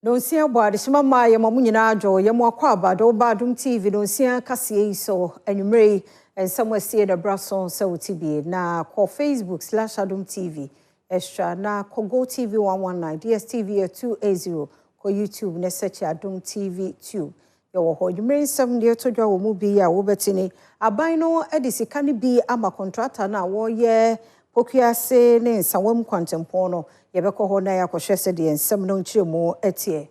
Nonsia boade shima ma ye mamu nyina adwo ye mo akwa abado ba Adom TV nonsia kase yi so anwumre ensam asie da braso se wotibie na ko Facebook/Adom TV extra na ko Go TV 119 DSTV 280 ko YouTube na search Adom TV 2 ye wo ho anwumre nsam de todwa wo mu bi ya wo betini aban no edisika ne bi ama contractor na wo ye pokuase ne nsawam kwantempon no yebeko ho na yakohwese de ensem no nchiremu etie.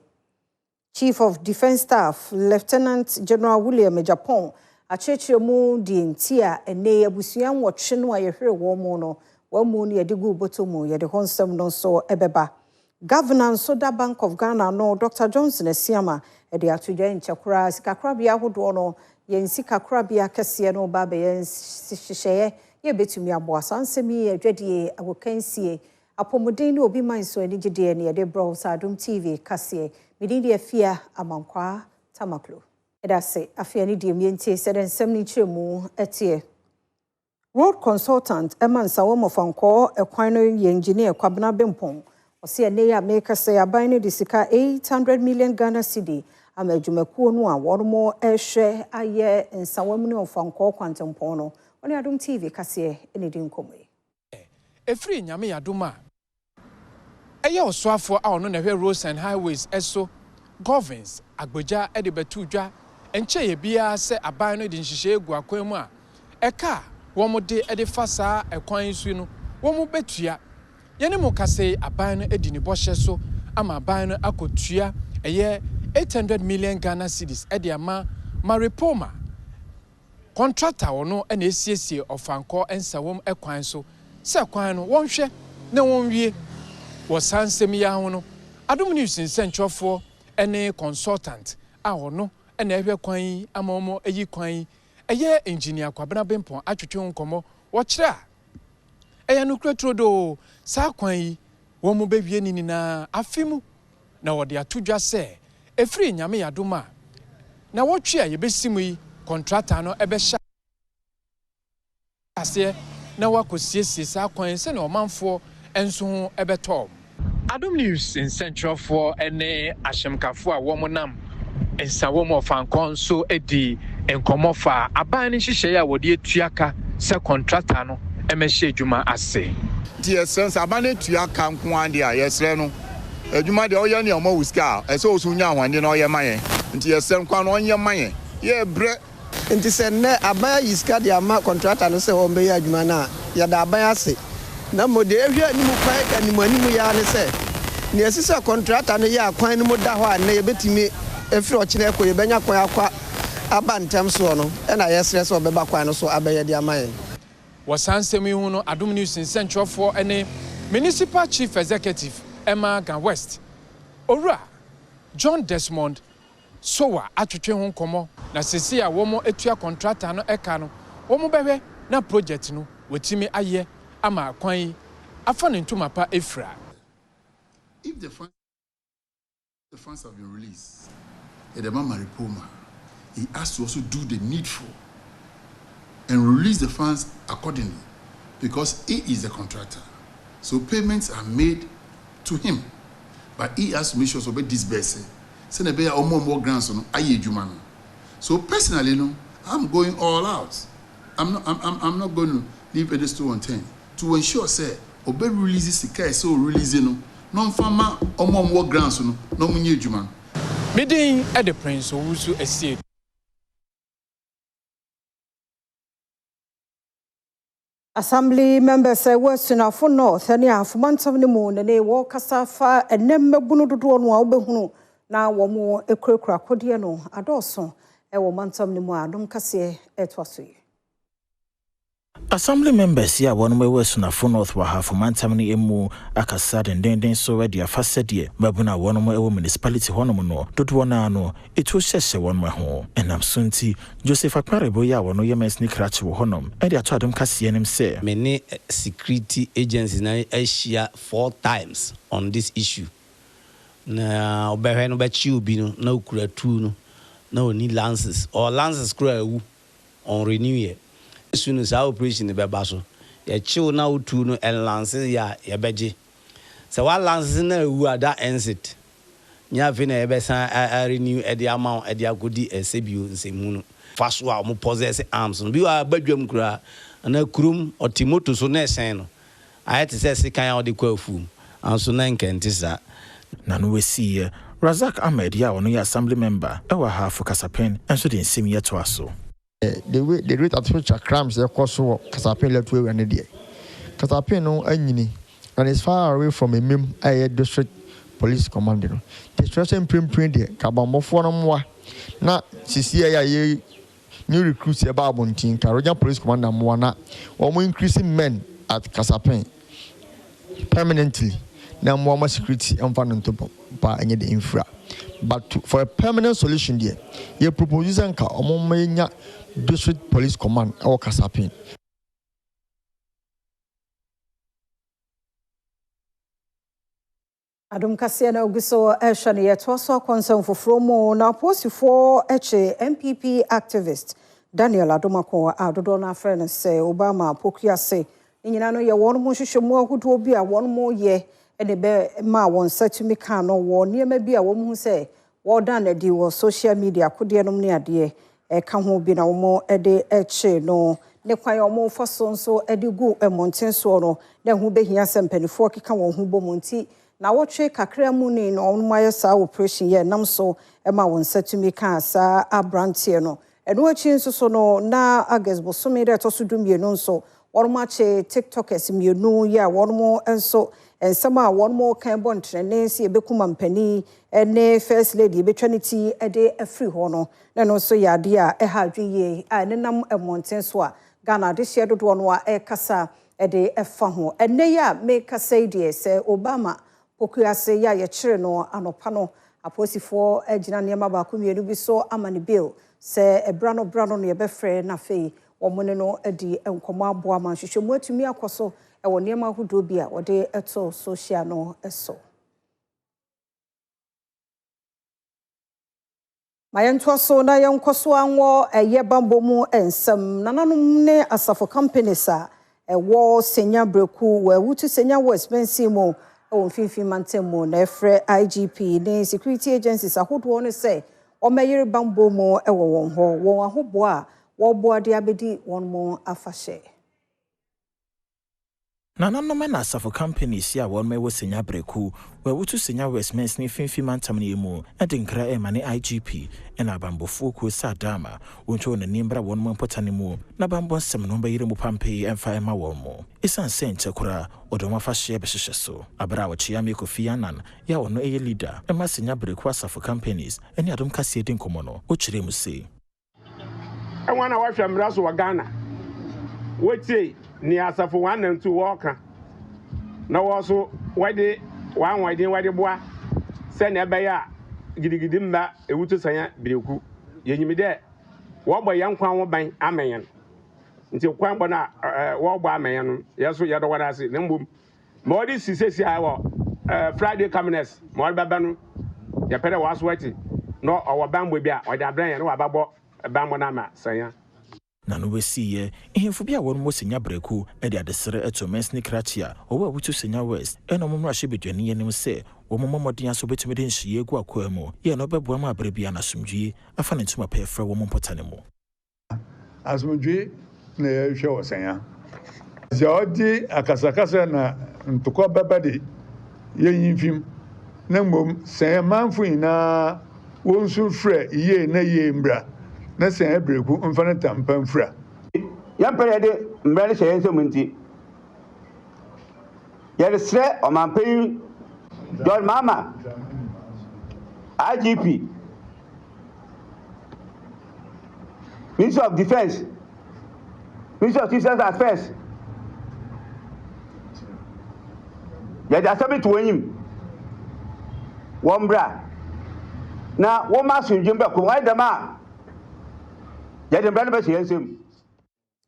Chief of Defense Staff Lieutenant General William Japan achechiremu de ntia ene abusuan wotwe no ayehwere wo mu no wo mu ne yedigu botomu yede ho nsem no so ebeba. Governor Soda Bank of Ghana no Dr. Johnson Esiama ede atudwa nchakura sikakrabia hodo no yensikakrabia kese no ba be yenhyehyeye ye betumi aboasa nsemi adwadie agokansie apomuden ne obi manso ani gide ne de bro Adom TV kase midin afia amankwa tamaklo edase afia ne de mientie seden nsem ni chiremu etie. Road consultant emansa wo mofanko ekwan no ye engineer Kwabena Bempong ose ene ya make say aban ne de sika 800 million Ghana cedi ama adwumakuo no a wormo ehwe aye nsawam ne ofanko kwantempon no oni Adom TV kase ene din komwe efri nyame yadoma eye osoafo a ono na hwe roads and highways eso governs agboja e de betudwa enche ye bia se aban no de nhihye egu akwan mu a eka wo mo de e de fasa ekwan su no wo mo betua ye ne mo kase aban no edi ni bohye so ama aban no akotua eye 800 million Ghana cedis e de ama maripoma contractor wono na esiesie ofanko ensawom ekwan so se kwan no wonhwe na wonwie wo sansem ya ho no Adom News nsentwofo ene consultant a wono na ehwe kwan amaomo eyi kwan eye engineer Kwabena Bempong atwetwe nkomo wo kire eye no kratrodo sa kwan wo mo bewie ni na afimu na wo de atodwa se efri nyame yadoma na wo twe a yebesimu yi contractor no ebehya ase na wakosiesie sa kwan se na omanfo enso ho ebeto. Adom News in Central for ene ahyemkafo a womonam ensawom ofankon so edi enkomofa aban ne hyehyeye a wode etuaka se contractor no emehye adwuma ase. Ti essence aban ne tuaka nko ande a yesre no adwuma de oye ne omo wuska ese osunya ahwande na oye mayen nti yesre nko na onye mayen ye bre nti se ne aban yiska de ama contractor no se wo mbe ya adwuma na ya da aban ase na mode ehwe ni mu kwan animu ya ne se ne esisa contractor no ya kwan ni mu da ho a ne ye betimi efiri okine ko ye benya kwan akwa abantem so no na yesre se obeba kwan no so abaye de ama yen wasansemi hu no Adom News nsentwofo ene municipal chief executive Emma Gan West Owura John Desmond Sowa atwetwe ho nkomo na sesi a womo etua contractor no eka no womo behwe na project no wetimi aye ama kwan afa ne ntuma pa efra. If the funds have been released, the Mama Repoma, he has to also do the needful and release the funds accordingly because he is the contractor. So payments are made to him, but he has to make sure to be disbursed. So the bear more grants on aye jumano. So personally, no, I'm going all out. I'm not going to leave any stone unturned to ensure say obe releases the case so releasing no non fama more grants no no munye jumano. Meeting at the Prince Owusu Estate. Assembly members Western Afro North and ya for months of the moon and they walk asafa and nembe bunu dodo no obehunu na wo mo ekrekra kodie no adoso e wo months of the moon Adom kase etwaso. Assembly members here one way Western Afro North wa half mantam ni emu akasa den so we dia fasedie mabuna one mo municipality hono no dodo na no etu hyehye one ho enam sunti Joseph Akmarebo ya wono yemes ni krache wo honom e dia to Adom kase enim say many security agencies na share 4 times on this issue na obehwe no be chi obi no na okura tu no na oni lances or lances kura wu on renew here. As soon as our operation in the Babaso, ya chill now to no and lances ya beji. So what lances na who are that ends it. nya fe na ebesa renew e dia amount e dia godi sebio nsemu no faso a mo possess arms no bi wa badwam kura na kurum otimoto so na esen no ayete se sekan a de kwa afu anso na nkenti sa na no we see Razak Ahmed ya ono ya assembly member e wa half Kasapen enso de nsem ye to aso the rate at which crimes they cause so Kasapen let we and there Kasapen no anyini and it's far away from a mem district police command no the stress and prim there kabamofo no mwa na sisi ya ye new recruits ya babontin Karoja police commander mwa na omo increasing men at Kasapen permanently na mwa security amfano ntopo pa enye de infra but for a permanent solution there ye propose nka omomenya district police command or Kasapen. Adom kasia na oguso ehwani yetwaso concern for mo na posifo eche MPP activist Daniel Adomako adodo na friend say Obama pokuase nyina no ye won mo hwehwemu ahudo bi a won mo ye ene be ma won satumi kan no wo niema bi a wo mu say wo dan na di wo social media kodie no ne ade ka ho bi na wo de eche no ne kwan wo foso nso de gu emonten so no na hu behia sempanifo keka wo hu bomonti na wotwe kakra mu ni no onu maye sa operation ye nam so e ma won satumi kan sa abrantie no eno achi nso so no na August bosome de to so dumie no nso worma che TikTokers mienu ya wormo enso ensama wormo kan bon trene si ebekuma mpani ene first lady betwanity ede afri ho no na no so ya de a ha dweye a ne nam emonten so a Ghana de hye dodo no a kasa ede efa ho ene ya make say de se Obama pokuase ya ye kire no anopa no aposifo agina niema ba ko mienu bi so amani bill se brano no ye befre na fei omone no edi enkomo aboa man hwehwemu atumi akoso e wo niema hudo bi a wode eto social no eso mayento so na yenkoso anwo eye bambo mu ensam nananom ne asafo companies a wo Senya Bereku we wutu Senya West Bensimo o mfimfin mantemo na efre IGP ne security agencies ahodo no say o meyere bambo mu ewo won ho won ahobo a wo bo de abedi won mo afahye Nananoma na asafo companies ya won mewo Senya Bereku we wutu Senya West Mens ne finfi mantam ne mu edinkra emane IGP ena bambofo ku sa dama woncho na nimbra won mo potane mu na bambo sem no bayire mu pampe emfa ema won mo isan sente kura odoma fahye behhye so abra wa chia me Kofi Annan ya wono eye leader ema Senya Bereku asafo companies eni adom kase edin komo no o kire mu se enwana wa hwamra so wa Ghana wetie ni asafo 1 and 2 woka na wo so wade wade boa se na be ya gidigidi mba ewuto Senya Bereku yenyimi de wo gbo yankwan wo ban amenyen nti kwan bo na wo gbo amenyen no yeso yedo wada ase na mbom ma odi sisesi awo Friday communist ma odi baba no ya pere waso wati no owo bambo bi a odi abran ye no wababo bambo na ma Senya na no we see ehemfo bia won mo Senya Bereku e de adesere eto mesni kratia owo awutu Senya West eno momra hye bedwane yenim se wo momodin aso betumi de nhyiye gu akwa mu ye no beboa ma abere bia na somdwie afa ne ntuma pefra wo mompotane mu asomdwie na hwe wo Senya zodi akasakasa na ntoko babade yeyimfim na mbom Senya manfo ina wonsu frɛ ye na ye mbra na Senya Bereku mfana tampan fra ya pere de mbra hye yenso munti ya sre o manpen John Mama IGP Minister of Defense Minister of Civil Affairs ya da sabi to enyim wombra na wo ma sunjum be ko wai da ma ya de mbra be hye yensem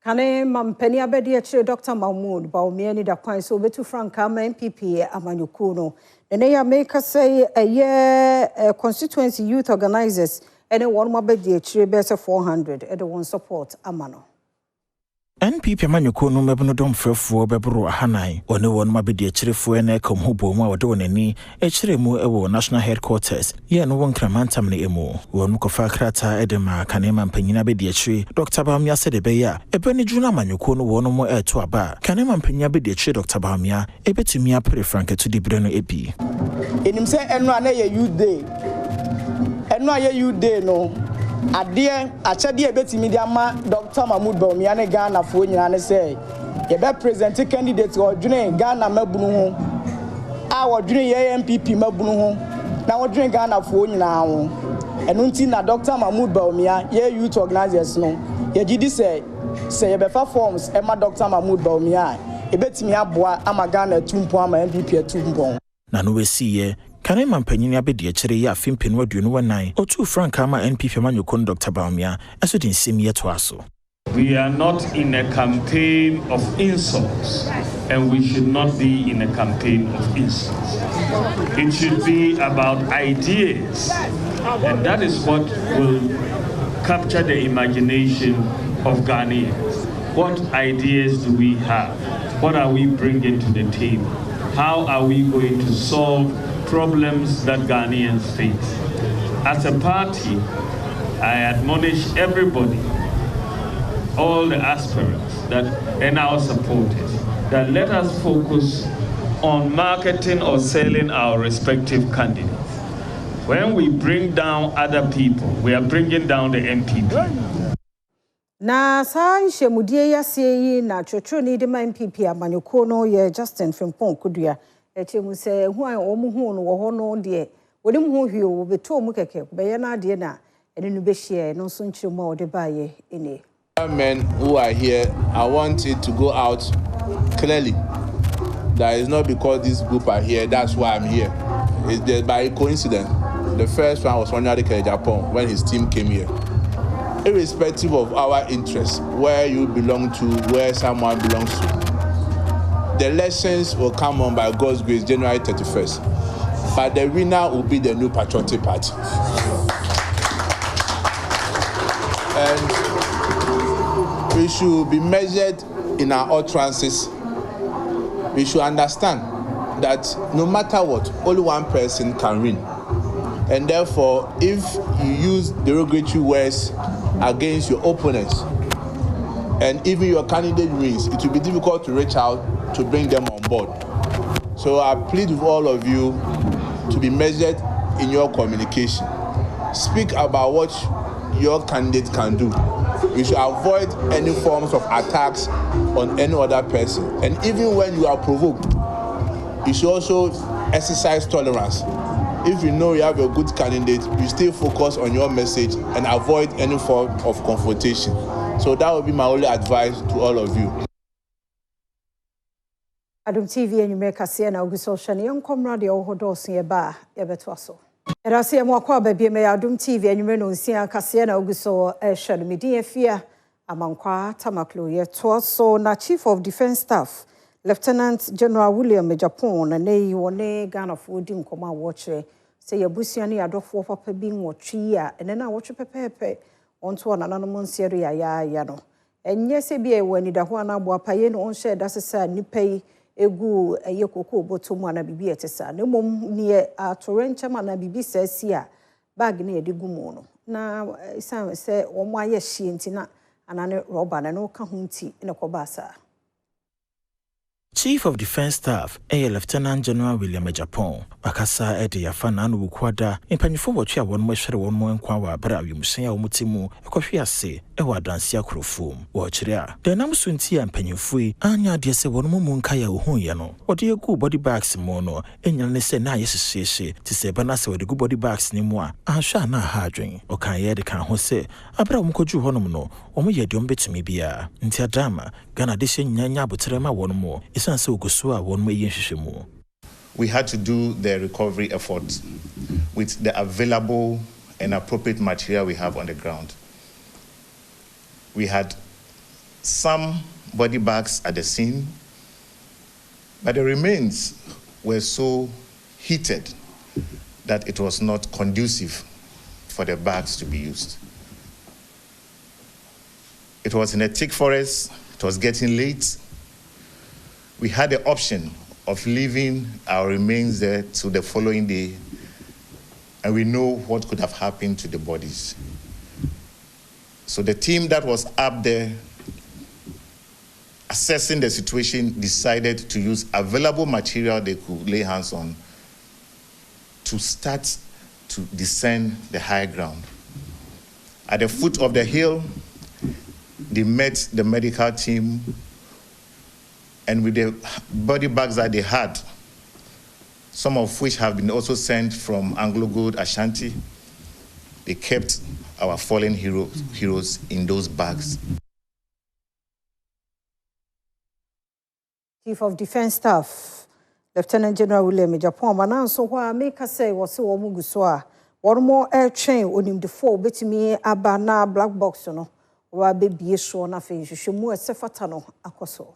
kane mampani abedi akire Dr. Mahmoud Baumia da kwan so betu franka ma MPP amanyuku no ne ya make say a constituency youth organizers ene won ma bedi akire be 400 e de won support amano NPP amanyoko no mebno dom frefo bebro ahanai one won mabedi achirefo ene kom hobo mu awode wonani achiremu ewo national headquarters ye no won kramantam ne emu won ko fa krata edema kanema mpanyina bedi achiri Dr. Bamia said ebeya ebeni juna amanyoko no won mo eto aba kanema mpanyina bedi achiri Dr. Bamia ebetumi apre franke to dibre no ebi enim se eno ana ye youth day eno aye youth day no adie achade ebetimi dia ma Dr. Mahmoud Bawumia ne Ghana fo nyina ne say ye be present candidate odwene Ghana mabunu ho a odwene ye MPP mabunu ho na odwene Ghana fo nyina ho eno nti na Dr. Mahmoud Bawumia ye youth organizers no ye gidi say ye be fa forms e ma Dr. Mahmoud Bawumia ebetimi aboa ama Ghana tumpo ama MPP atumpo na no we see ye Kanema mpanyini abedi achire ya fimpin waduonu wanan otu franka ama NPP amanyoko Dr. Bawumia eso din simiye to aso. We are not in a campaign of insults, and we should not be in a campaign of insults. It should be about ideas, and that is what will capture the imagination of Ghanaians. What ideas do we have? What are we bringing to the table? How are we going to solve problems that Ghanaians face? As a party, I admonish everybody, all the aspirants and our supporters, that let us focus on marketing or selling our respective candidates. When we bring down other people, we are bringing down the MPP. Na saa nhemudie yase yi na chotro ni de ma MPP amanyoko no ye Justin Frimpong Kudua echemu se hu an omuhu no wo ho no de wodi mu hu hwie wo beto mu keke be ye na de na ene nu be hie no so nchiremu wo de baye ene. Men who are here, I want it to go out clearly that it's not because this group are here that's why I'm here. It's just by coincidence. The first one was Senya Bereku Japan when his team came here. Irrespective of our interests, where you belong to, where someone belongs to, the elections will come on by God's grace January 31st. But the winner will be the new patriotic party. And we should be measured in our utterances. We should understand that no matter what, only one person can win. And therefore, if you use derogatory words against your opponents, and even your candidate wins, it will be difficult to reach out to bring them on board. So I plead with all of you to be measured in your communication. Speak about what your candidate can do. You should avoid any forms of attacks on any other person. And even when you are provoked, you should also exercise tolerance. If you know you have a good candidate, you stay focused on your message and avoid any form of confrontation. So that would be my only advice to all of you. Adom TV and you make a scene of social young comrade or hodos nearby, Ebertwasso. And I see a more baby may Adom TV and you may know see a Cassiana Augusto Shed Media Fear among Qua Tamaklo yet Twasso, na Chief of Defense Staff. Lieutenant General William Japan and they one Ghana for dim command watcher say a busiani adofo papa being watch ya and then I watch pepe onto an anonymous area yano. And yes, a be when it a Juana Boapayen on share that's a sad nipay egu a yoko botomana bibi at a son. No mum near a torrential man bibi says here bag near the gumono. Now, some say, oh my yes, she intina and an robber and no kahunti in a kobasa. Chief of Defense Staff, Lieutenant General William Japan, Akasa Edi Yafana no Kwada, impanyifo watch ya one more share one more nkwa bra Senya Omutimu, Ekofia se, Ewa Dansia Krofum, Watchria. The Namsunti and Penyufui, Anya dear se one more munkaya uhunyano, or dear good body bags mono, and yan se na yes she, to say Banasa with the good body bags ni moi, and shall not hardring, or can ye the can hose, Abra Mkoju Honomono, or me ye don't bet me bia, Ntia Drama, Gana Dishin Yanya Butrema one more. We had to do the recovery effort with the available and appropriate material we have on the ground. We had some body bags at the scene, but the remains were so heated that it was not conducive for the bags to be used. It was in a thick forest. It was getting late. We had the option of leaving our remains there till the following day, and we know what could have happened to the bodies. So the team that was up there assessing the situation decided to use available material they could lay hands on to start to descend the high ground. At the foot of the hill, they met the medical team, and with the body bags that they had, some of which have been also sent from Anglo Gold Ashanti, they kept our fallen heroes in those bags. Chief of Defense Staff, Lieutenant General William Japan, ananso hwa make say wose wo mugu so a one more air train onim de 4 betimi aba na black box no wa bebie so na fe hwehwemu esefata no akoso.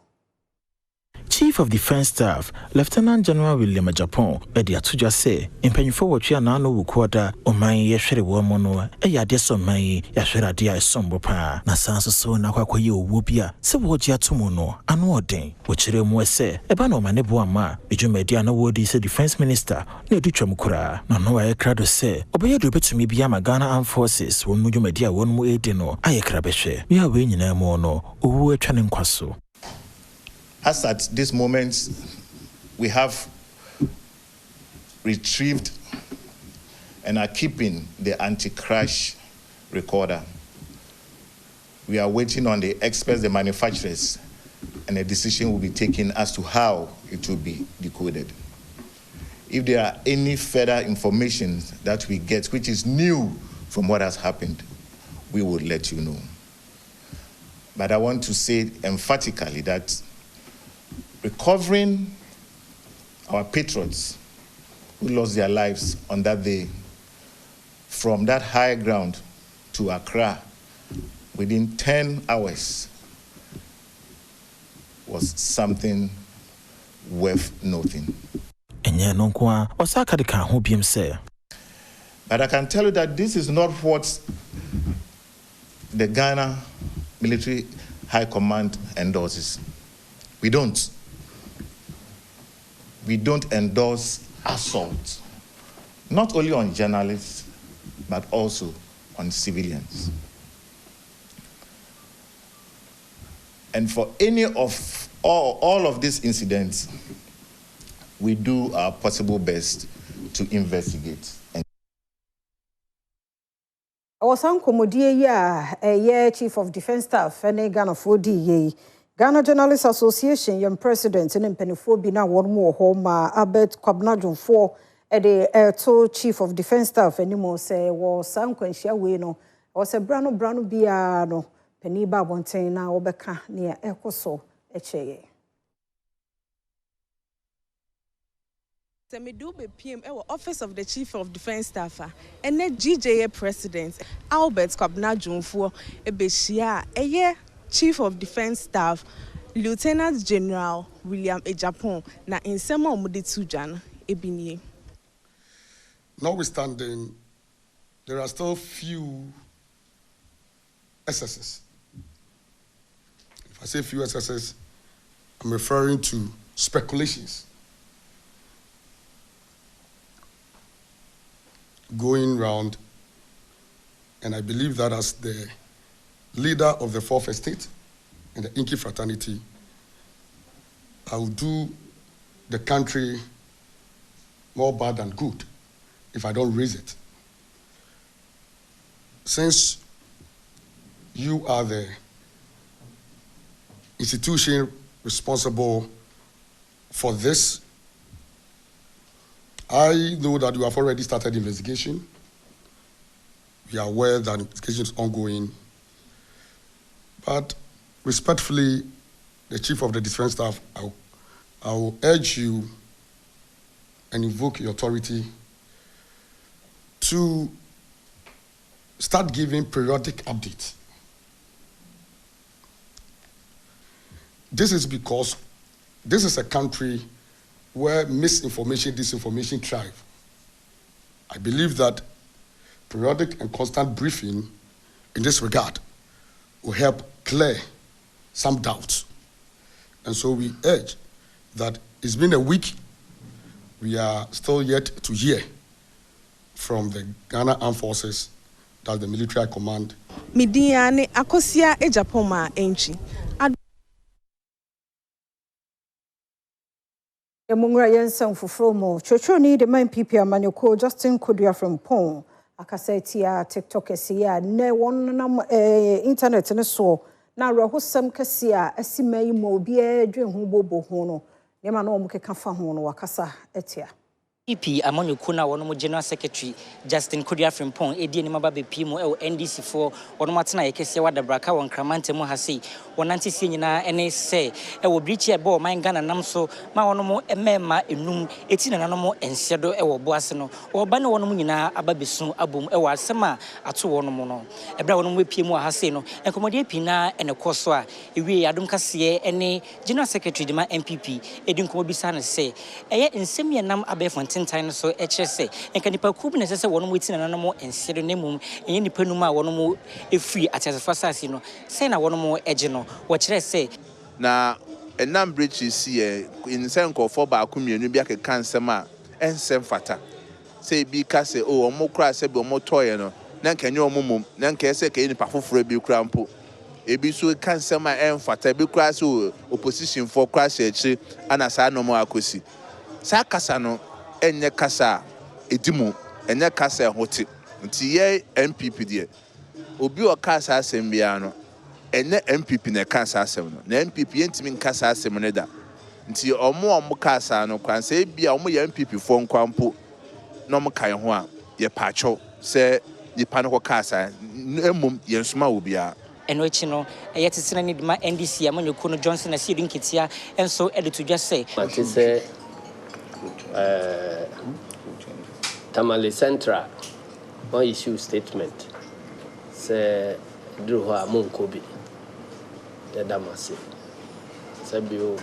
Chief of Defense Staff, Lieutenant General William Japan, Edia Tuja say, in Pennyfo Wachia Nano Wukwada, or my Yashere Womono, a yadeso may Yashera dia sombopa, Nasanso so na kwayo wubia, se wojia tumuno, and what day, which Remwese, Ebano Manebuama, Bijumediana Wodi, say Defense Minister, near Duchamukura, no I crado say, Obey do to me Biama Ghana Armed Forces, when Mujumedia won mu edino, I crabeshe, we are winning a mono, or channing kwaso. As at this moment, we have retrieved and are keeping the anti-crash recorder. We are waiting on the experts, the manufacturers, and a decision will be taken as to how it will be decoded. If there are any further information that we get, which is new from what has happened, we will let you know. But I want to say emphatically that recovering our patriots who lost their lives on that day from that high ground to Accra within 10 hours was something worth noting. But I can tell you that this is not what the Ghana Military High Command endorses. We don't endorse assault, not only on journalists, but also on civilians. And for any of all of these incidents, we do our possible best to investigate. Osan komodie ya Chief of Defense Staff ene Ghana for di Ghana Journalists Association young president and mpanifo bi na won mo ho ma Albert Kwabnadwonfo e de to Chief of Defense Staff animo say wo san kwanhia we no wo say brano bia no pani ba bonten na wo beka ne ekoso echeye. Semidube PM Office of the Chief of Defense Staff and GJA President Albert Kwabnadwonfo ebeshia Chief of Defense Staff Lieutenant General William Japan na insema omudi tujan ebinie. Notwithstanding, there are still few excesses. If I say few excesses, I'm referring to speculations going round, and I believe that as the leader of the Fourth Estate and the Inky fraternity, I will do the country more bad than good if I don't raise it. Since you are the institution responsible for this, I know that you have already started investigation. We are aware that investigation is ongoing. But respectfully, the Chief of the Defense Staff, I will urge you and invoke your authority to start giving periodic updates. This is because this is a country where misinformation, disinformation thrive. I believe that periodic and constant briefing in this regard will help clear some doubts. And so we urge that it's been a week. We are still yet to hear from the Ghana Armed Forces, that's the military command. Midiane akosia ejapoma enchi. Yamungra yensan fufromo. Chochoni de main pipi amanyoko Justin Kodua from Pong. Akasetia TikTok esia ne won internet ne so na rahosam kasia esimai mo bia dwen ho bobo ho no. Nema no mo keka fa ho no wakasa etia. EP amanyoko na wono mo general secretary Justin Kodua from Pong edi ni maba bepi mo NDC for wono matena yekese wadabraka won kramante mo hase wonante sie nyina ene se wo brichi e bo man Ghana nam so ma wono mo emema enum eti na nanom ensedo wo boase no wo ba ne wono mo nyina ababesu abom wo asema ato wono mo no ebra wono mo epie mo hase no enkomode epi na ene koso a ewie Adom kase ene general secretary de ma MPP edi nkomo bisa na se eye nsem ye nam abefon time so HSA and can nipa kubu na sese wono wetin na no ensere na mum enye nipa num a wono mo efri atase fasasi no say na wono mo eje no wo kire say na enam bridges here in senko for ba akumienu bi akeka nsem a ensem fata say bi ka say o omo kra say bi omo toye no na nkenye omo mum na nke say ke nipa foforo bi kra mpo ebi so kan nsem a enfata bi kra so opposition for kra say echi ana sa no mo akosi sa kasa no enye kasa edimu enye kasa hote nti ye MPP de obi o kasa asem bia no enye MPP na kasa asem no na MPP yentimi nkasa asem ne da nti omo kasa no kwan se bia omo ye MPP fo nkwampo no mo kan ho a ye pacho se nipa no kasa emum ye nsoma obia eno echi no yetesena ni dima NDC amanyoko no Johnson na siedi nketia enso editu dwa say Tamale Central on issue statement say Druha Munkobi the Damasi Sabio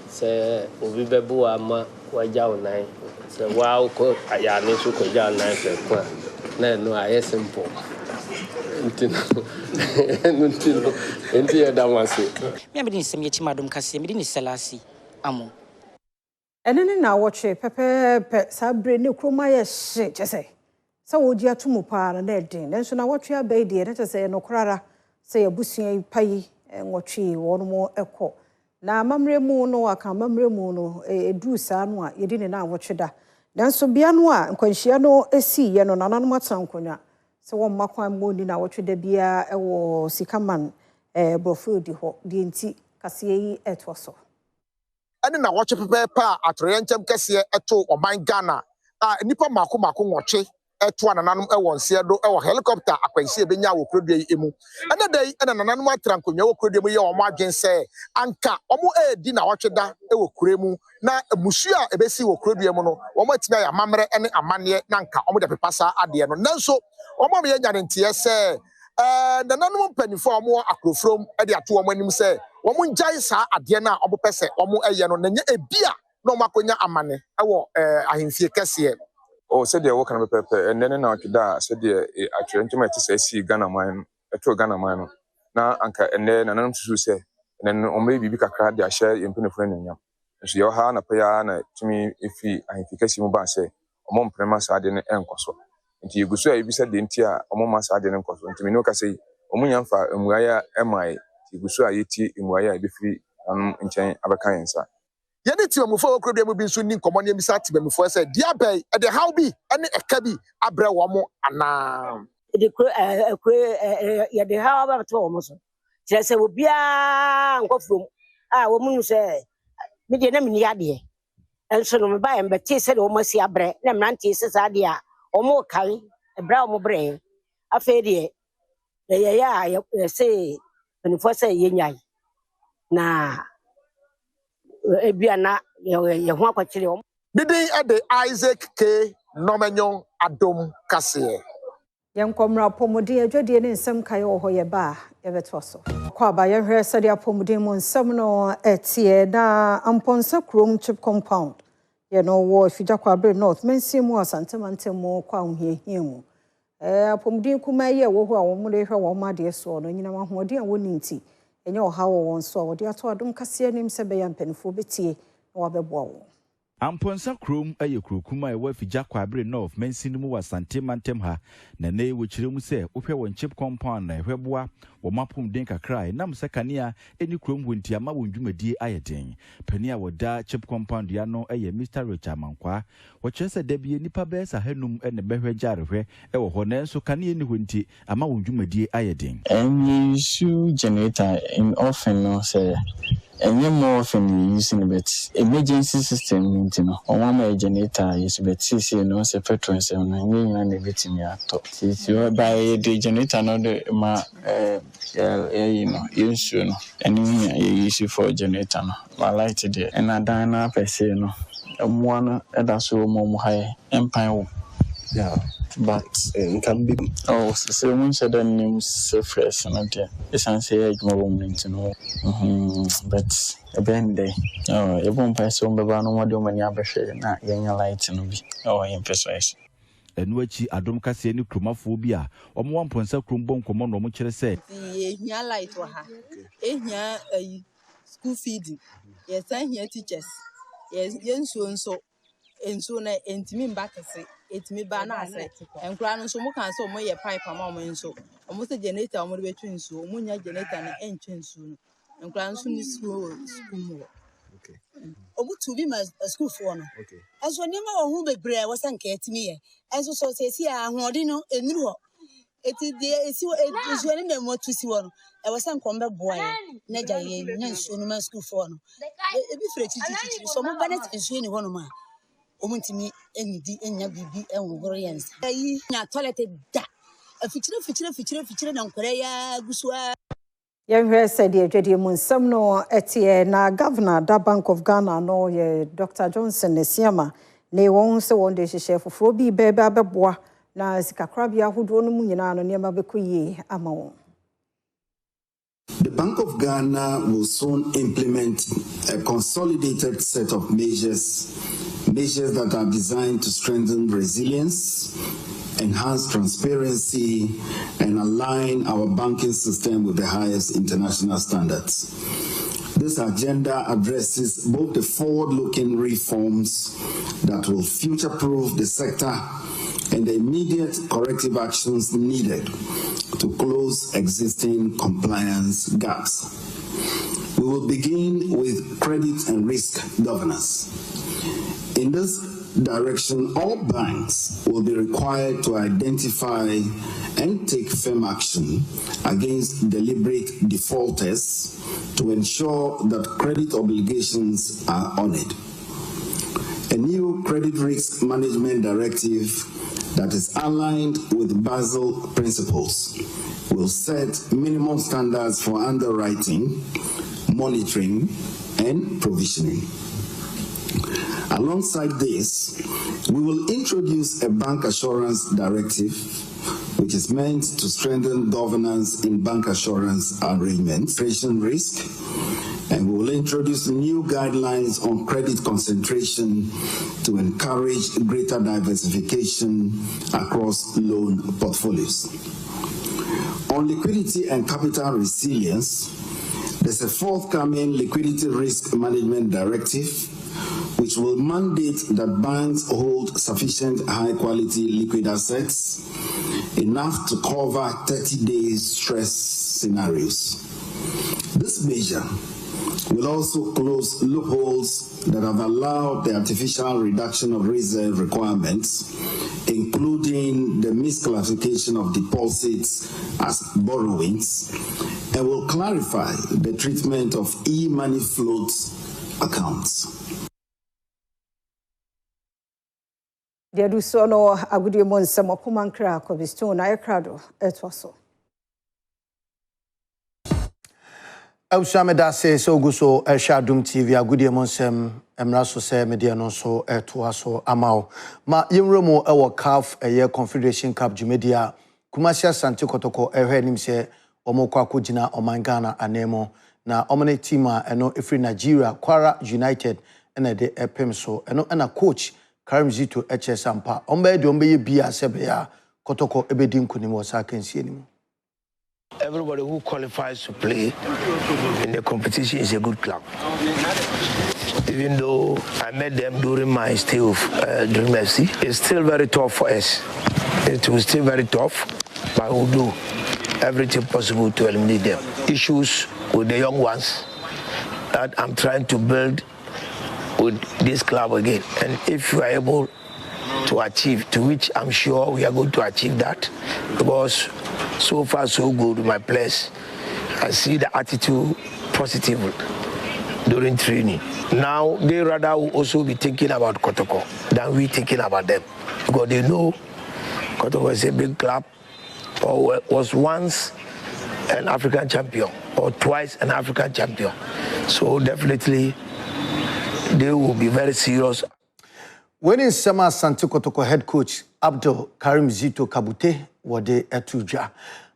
say Ubibebu ama Wajao 9 say wow ko ayane so ko ja 9 fe na no aye simple ntino enti Damasi me be din sem ye chima Adom kase me din Selasi amo enene na woche pepe sabre ne kroma ye hye chese sa woji atomu pa na den nenso na woche abai de ne chese no krara se yabusuan pai nwotwe wono ekọ na mamre mu no aka mamre mu no edu sa no a yedi ne na woche da nanso bia no a nkwanhia no esi ye no nananom atankonya se wo makwan mu ni na woche da bia ewo sikaman brofo di ho di enti kase yi etwoso ene na woche pepepa atroyenchem kese eto oman Ghana a nipa mako nwoche eto anananum ewonse do ewo helicopter akwansi ebenya wo krodua emu ene dai ene nananum atrankonwa wo krodua mu ye omo adwen se anka omo edi na woche da ewo kuremu na musu a ebesi wo krodua mu no omo atima ya mamre ene amane na nka omo de pepasa ade no nanso omo me nya ntie se nananum panifo omo akrofrom ede ato omo anim se omo njai sa ade na omo pese omo eye no nanya ebia na omo akonya amane ewo ahemfie kese o se de wo kan pepe enne na atweda se de atwere ntoma ti se si Ghana man eto Ghana man no na anka enne nanam susu se enne omo bibi kakra de ahye yempene fo nanyam so yo ha na pa ya na tumi efi ahemfie kese mu ba se omo mprema sa de ne enkoso nti yeguso a ebisa de nti a omo ma sa de ne enkoso nti me no ka se omo nyamfa emuaya emai yeguso a yeti emuaya ebifiri anum nchen abeka yensa yene ti mamufo okrodua mu bi nso ni nkomo ne bisa ti mamufo se dia bai e de how bi ene eka bi abre wo mo ana e de ya de how ba to wo so kire se obia nkofrom a wo mu se me de na me ni ade enso no me ba em beti se de wo masi abre na mranti se sa de a wo mo kai e bra wo mo bre afa de ya se mamufo se ye nyai na ebiana ye ho akwakire om bidin ede Isaac K Nomenyon Adom kase yenkomra pomodin adwadie ne nsem kaye ho ye ba ye betoso kwa ba ye hwe sade apomodin mu nsem no etie na amponsa krom chip compound ye no wo fija kwa bre north mensi mu asantemantem kwa ohihia mu apomodin kuma ye wo ho a wo mu de hwe wo ma de so no nyina ho de a woni nti enye oha wo nso a wode ato adom kase anim se be ya mpanifo betie na wabeboa wo. Amponsa krom aye krokuma e wafija kwabre north mensin mu wasante mantem ha na ne wochire mu se wohwe won chip compound na hweboa wo mapum den kakra nam sekania eni krom wonti ama wondwumadie ayeden pania woda chip compound ya no aye Mr. Richard Mankwa wo chese da bie nipa be sa hanum ene behwe jarehwe e wo hone nso kane eni wonti ama wondwumadie ayeden issue generator in often no say and you more often using a bit emergency system, you know, or one generator is but CC no se petrol and a bit in your top. Since you by the generator, not the you know, you soon, and you use for generator. I like it, and I dine up, I say, no, and one that's so more high empire. Yeah, but it can be. Oh, so one said the names so fresh and there. It's answered moment, you know. But a band day. Oh, you won't pass on the one or do many other shade, not young light and be. Oh, I am precise. Enwachi Adom kase ni kromafobia omo wamponsa krombon komo no mo kire se ehia light wa ha ehia school feeding yes ehia teachers yes yenso enso na entimi mbakase etimi ba na ase enkura no so mo kan so mo ye pipe ama mo enso omo se generator omo be twu enso omo nya generator na entwe enso no enkura no so ni school mo okay omo to be my school for no okay enso ni ma wo hu bebre wo se nka etimi ye enso so se si ahode no enuru ho eti de esi enso ni na mo tu si wo no e wo se nka mbe boa ye na ja ye nya enso no ma school for no e bi fre chichi so mo banet enso ni ho no ma omuntimi enidi enya bibi enworo yensa ayi nya toilet da afichire na nkore ya gusua Yehwe said the adwede mu nsam no etie na governor da Bank of Ghana no ye Dr. Johnson Nesiama ne won se won de hihye foforo bi bebe abeboa na sikakrabia hodo no mu nyina no ne mabekoyie ama won. The Bank of Ghana will soon implement a consolidated set of measures that are designed to strengthen resilience, enhance transparency, and align our banking system with the highest international standards. This agenda addresses both the forward-looking reforms that will future-proof the sector and the immediate corrective actions needed to close existing compliance gaps. We will begin with credit and risk governance. In this direction, all banks will be required to identify and take firm action against deliberate defaulters to ensure that credit obligations are honored. A new credit risk management directive that is aligned with Basel principles will set minimum standards for underwriting, monitoring, and provisioning. Alongside this, we will introduce a bank assurance directive, which is meant to strengthen governance in bank assurance arrangements, operation risk, and we will introduce new guidelines on credit concentration to encourage greater diversification across loan portfolios. On liquidity and capital resilience, there's a forthcoming liquidity risk management directive, which will mandate that banks hold sufficient high-quality liquid assets, enough to cover 30 days stress scenarios. This measure will also close loopholes that have allowed the artificial reduction of reserve requirements, including the misclassification of deposits as borrowings, and will clarify the treatment of e-money float accounts. Dia du so no agudie mo nsem opomankra kobisto na ekrado etwaso. Awusameda se oguso Adom TV agudie mo nsem emraso se media no so etwaso amao. Ma yemromo ewo CAF eye Confederation Cup Jumedia Kumasi Asante Kotoko ehwe nim se omokwa akogina Ghana anemo na omane team a eno efri Nigeria Kwara United ena de epem so eno ena coach Karim Zito Sampa ombe de ombe ye bia sebe ya Kotoko ebedi nkunim wo sa kansie nim. everybody who qualifies to play in the competition is a good club. Even though I met them during my stay of Dream FC, it's still very tough for us. It was still very tough, but we'll do everything possible to eliminate them. Issues with the young ones that I'm trying to build with this club again. And if you are able to achieve, to which I'm sure we are going to achieve that, because so far so good with my players. I see the attitude positive during training. Now they rather will also be thinking about Kotoko than we thinking about them, because they know Kotoko is a big club, or was once an African champion or twice an African champion. So definitely they will be very serious. When in Sema Santi Kotoko head coach Abdul Karim Zito Kabute wade etuja.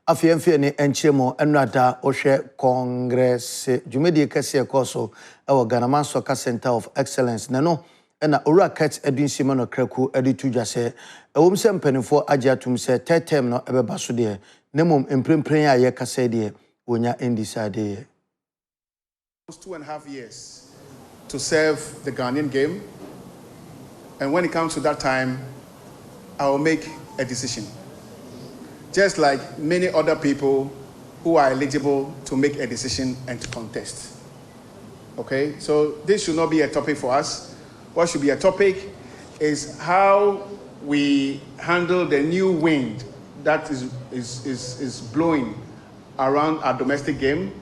Afiemfie ne enchemo enrada ohwe Congress Jumedi kese ekoso ewo Ghana Soccer Center of Excellence nano na ora cat edin simano kraku edituja se ewom se mpanifo agye atum se tetem no ebeba so de nemom emprempren a ye kasa de wonya indicide. 2.5 years to serve the Ghanaian game, and when it comes to that time, I will make a decision. Just like many other people who are eligible to make a decision and to contest. Okay, so this should not be a topic for us. What should be a topic is how we handle the new wind that is blowing around our domestic game,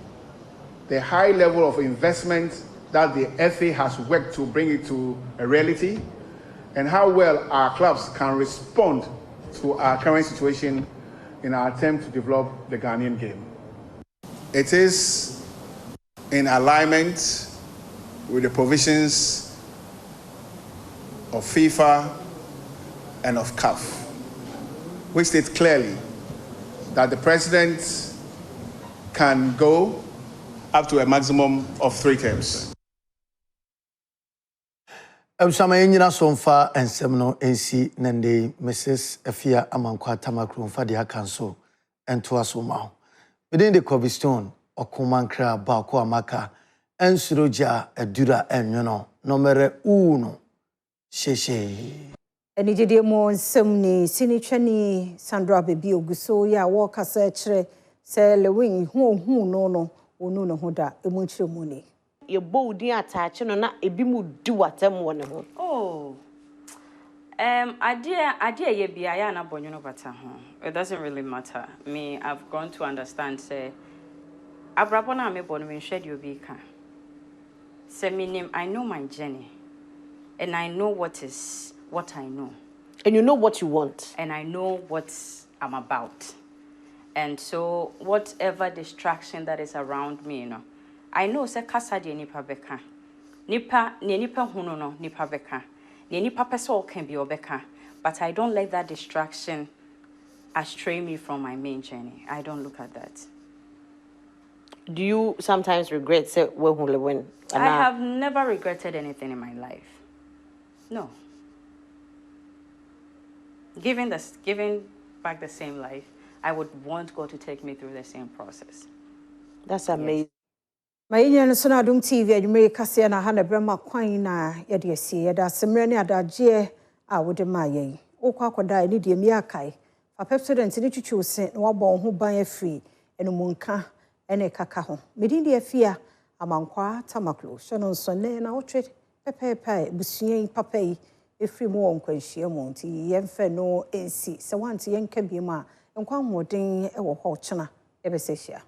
the high level of investment that the FA has worked to bring it to a reality, and how well our clubs can respond to our current situation in our attempt to develop the Ghanaian game. It is in alignment with the provisions of FIFA and of CAF, which state clearly that the president can go up to a maximum of 3 terms. Sama yenyina somfa ensem no ensi nende Mrs. Afia Amankwa Tamakru fa dia kanso ento asoma. Within the Cobblestone okomankra ba ko amaka ensuroja edura enwono nomere 1 sheshe. Enijide mo nsem ni sinitwani Sandra Bebi Oguso ya wo kasa kire se lewin hu no onu no hoda emunchiremu ni. Your body attach no na ebi mu di watem won ho. Oh. Idea ye bia ya na bonyo no bata ho. It doesn't really matter. Me, I've gone to understand say abrabo na me bonu me hwede obi ka. Say me name, I know my journey. And I know what I know. And you know what you want. And I know what I'm about. And so whatever distraction that is around me, you know, I know say kasa de nipa beka. Nipa hunu no nipa beka. Ne nipa person can be obeka. But I don't let that distraction astray me from my main journey. I don't look at that. Do you sometimes regret say when? I have never regretted anything in my life. No. Giving back the same life, I would want God to take me through the same process. That's amazing. Mayenya no so na Adom TV adwumre kase na ha na brema kwan na ye de asie ye da semre ne adaje a wode ma ye okwa akoda ni de mi akai fa president ni twitwu se na wabɔ ho ban afiri eno munka ene kaka ho medin de afia Amankwa Tamaklo so no so ne na wotwe pepepe busuen papa yi efiri mu wonkwanhia mu nti yemfe no ensi se wanti yenka bi ma nkwa hoden e wo ho chena ebesehia